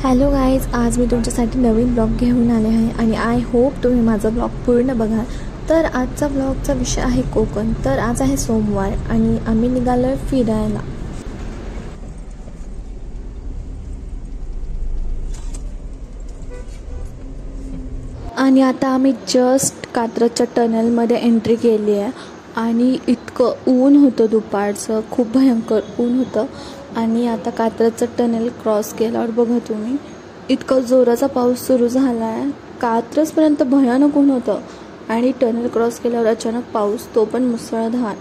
Hello guys, आज मी तुमच्यासाठी नवीन blog घेऊन आले आहे आणि आय होप तुम्ही माझा ब्लॉग पूर्ण बघाल. तर आजचा ब्लॉगचा विषय आहे कोकण. तर आज आहे सोमवार आणि आम्ही निघालो आहे फिरायला. आणि आता आम्ही जस्ट कात्रजच्या टनलमध्ये एंट्री केली आहे आणि इतकं ऊन होतं दुपारचं, खूप भयंकर ऊन होतं. आणि आता कात्रजचं टनेल क्रॉस केल्यावर बघा तुम्ही इतकं जोराचा पाऊस सुरू झाला आहे. कात्रजपर्यंत भयानक ऊन होतं आणि टनेल क्रॉस केल्यावर अचानक पाऊस, तो पण मुसळधार.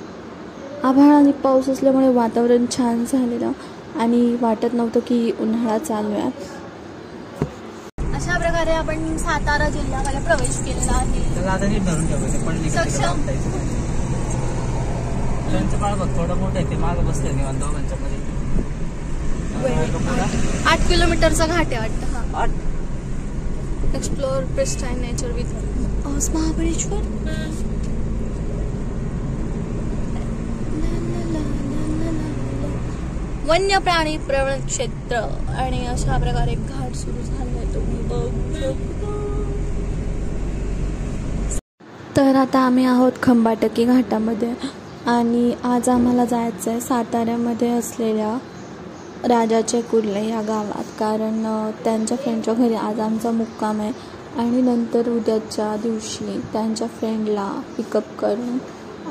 आभाळ आणि पाऊस असल्यामुळे वातावरण छान झालेलं आणि वाटत नव्हतं की उन्हाळा चालू आहे. अशा प्रकारे आपण सातारा जिल्ह्यामध्ये प्रवेश केलेला आहे. त्यांचं बाळ बघ थोडं मोठं आहे, ते मागं बसले निवांत दोघांच्या मध्ये. 8 किलोमीटरचा घाट आहे वाटतं हा. Explore pristine nature with Mahabaleshwar. वन्य प्राणी प्रवण क्षेत्र आणि अशा प्रकारे घाट सुरू झालाय, तुम्ही बघू शकता. तर आता आम्ही आहोत खंबाटकी घाटामध्ये आणि आज आम्हाला जायचं आहे साताऱ्यामध्ये असलेल्या राजाचे कुर्ले या गावात, कारण त्यांच्या फ्रेंडच्या घरी आज आमचा मुक्काम आहे आणि नंतर उद्याच्या दिवशी त्यांच्या फ्रेंडला पिकअप करून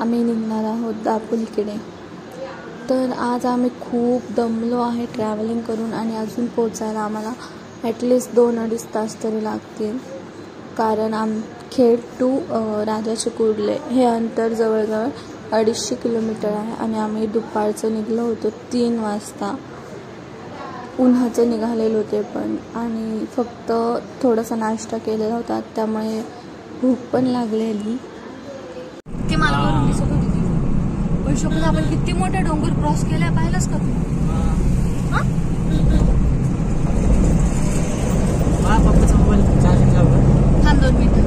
आम्ही निघणार आहोत दापोलीकडे. तर आज आम्ही खूप दमलो आहे ट्रॅव्हलिंग करून आणि अजून पोचायला आम्हाला ॲटलिस्ट 2-2.5 तास तरी लागतील, कारण खेड टू राजाचे कुर्ले हे अंतर जवळजवळ 250 किलोमीटर आहे आणि आम्ही दुपारचं निघलो होतो 3 वाजता. उन्हाचे निघालेले होते पण, आणि फक्त थोडासा नाश्ता केलेला होता, त्यामुळे भूक पण लागलेली. ते मला वरून दिसत होती ती. पण शोभत आपण किती मोठे डोंगर क्रॉस केले पाहिलंच का तू? पप्पाचा मोबाईल चार्जिंग लावलं. थांब 2 मिनिटं.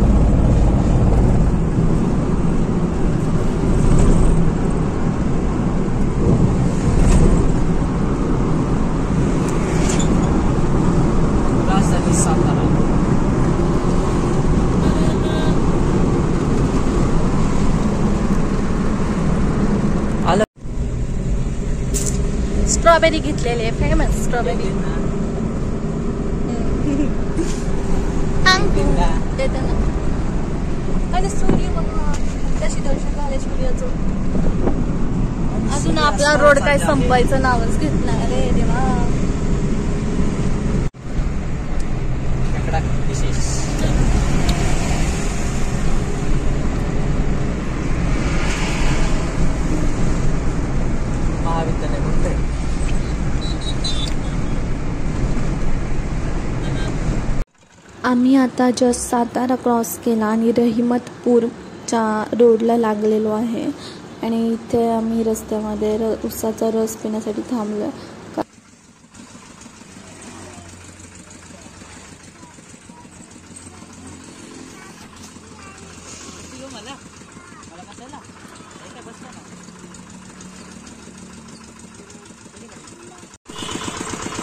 स्ट्रॉबेरी घेतलेली, फेमस स्ट्रॉबेरी. देते ना. आणि सूर्य बघा कशी दर्शन झाले सूर्याचं. अजून आपला रोड काय संपायचं नावच घेत नाही रे देवा. आम्ही आता जस्ट सातारा क्रॉस केला आणि रहिमतपूरच्या रोडला लागलेलो आहे आणि इथे आम्ही रस्त्यामध्ये उसाचा रस पिण्यासाठी थांबलो.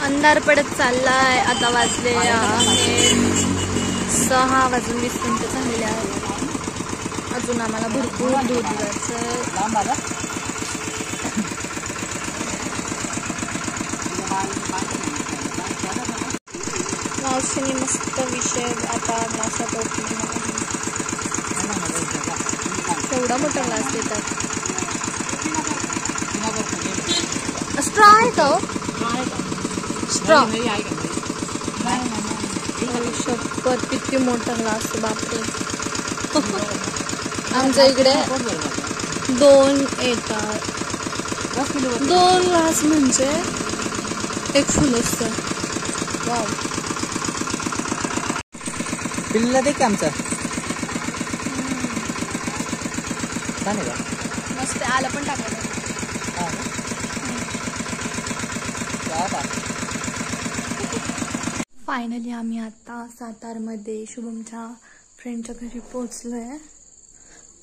अंधार पडत चाललाय. आता वाजले 6:20 झालेले आहेत. अजून आम्हाला भरपूर दूर जायचं. मावशीने मस्त विषय आता ग्लासात ओपनिंग आहे. केवढा मोठा ग्लास देतात. स्ट्रॉ आहे तो स्ट्रॉ. शपथ किती मोठा ग्लास, बापरे. आमच्या इकडे 2 येतात. 2 ग्लास म्हणजे 1 फुल असतं. वाव. पिल्ला दे की आमचं छान आहे का? मस्त. आलं पण टाकायचं. फायनली आम्ही आता सातारमध्ये शुभमच्या फ्रेंडच्या घरी पोचलो आहे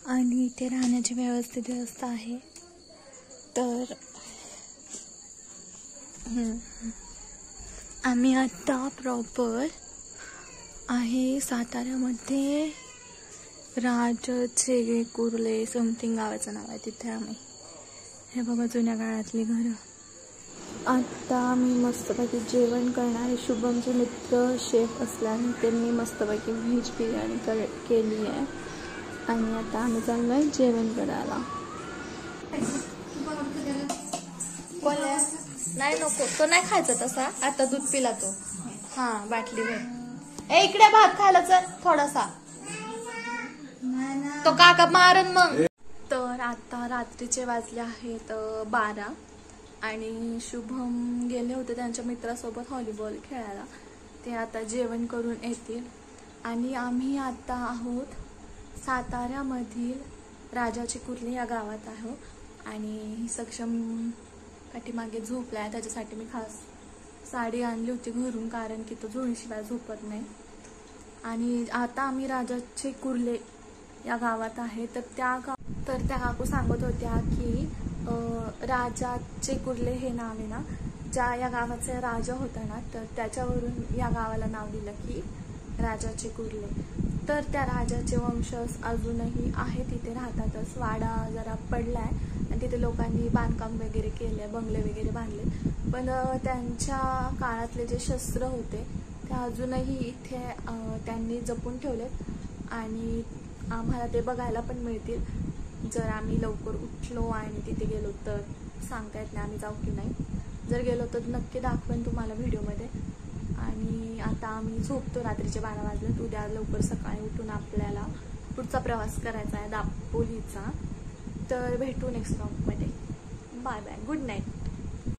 आणि इथे राहण्याची व्यवस्था आहे. तर आम्ही आता प्रॉपर आहे साताऱ्यामध्ये राजाचे कुर्ले समथिंग गावाचं नाव आहे, तिथे आम्ही. हे बघा जुन्या काळातली घरं. आत्ता आम्ही मस्तपैकी जेवण करणार आहे. शुभमचे मित्र शेफ असल्याने त्यांनी मस्तपैकी व्हेज बिर्याणी केली आहे आणि आता आम्ही चाललो आहे जेवण करायला. नाही नको, तो नाही खायचा तसा. आता दूध पिला तो. हा बाटली भर. ए इकडे भात खायला चल थोडासा. तो काका मारन मग. तर आता रात्रीचे वाजले आहेत 12 आणि शुभम गेले होते त्यांच्या मित्रासोबत व्हॉलीबॉल खेळायला. ते आता जेवण करून येतील आणि आम्ही आता आहोत साताऱ्यामधील राजाचे कुर्ले या गावात आहोत आणि सक्षम पाठीमागे झोपलाय. त्याच्यासाठी मी खास साडी आणली होती घरून, कारण की तो झोळीशिवाय झोपत नाही. आणि आता आम्ही राजाचे कुर्ले या गावात आहे. तर त्या काकू सांगत होत्या की राजाचे कुर्ले हे नाव आहे ना, ज्या या गावाचा राजा होता ना, तर त्याच्यावरून या गावाला नाव दिलं की राजाचे कुर्ले. तर त्या राजाचे वंशज अजूनही आहे, तिथे राहतातच. वाडा जरा पडलाय आणि तिथे लोकांनी बांधकाम वगैरे केले, बंगले वगैरे बांधले, पण त्यांच्या काळातले जे शस्त्र होते ते अजूनही इथे त्यांनी जपून ठेवलेत आणि आम्हाला ते बघायला पण मिळतील. जर आम्ही लवकर उठलो आणि तिथे गेलो तर सांगता येत नाही आम्ही जाऊ की नाही. जर गेलो तर नक्की दाखवेन तुम्हाला व्हिडिओमध्ये. आणि आता आम्ही झोपतो, रात्रीचे 12 वाजलेत. उद्या लवकर सकाळी उठून आपल्याला पुढचा प्रवास करायचा आहे दापोलीचा. तर भेटू नेक्स्ट व्लॉगमध्ये. Bye bye, good night.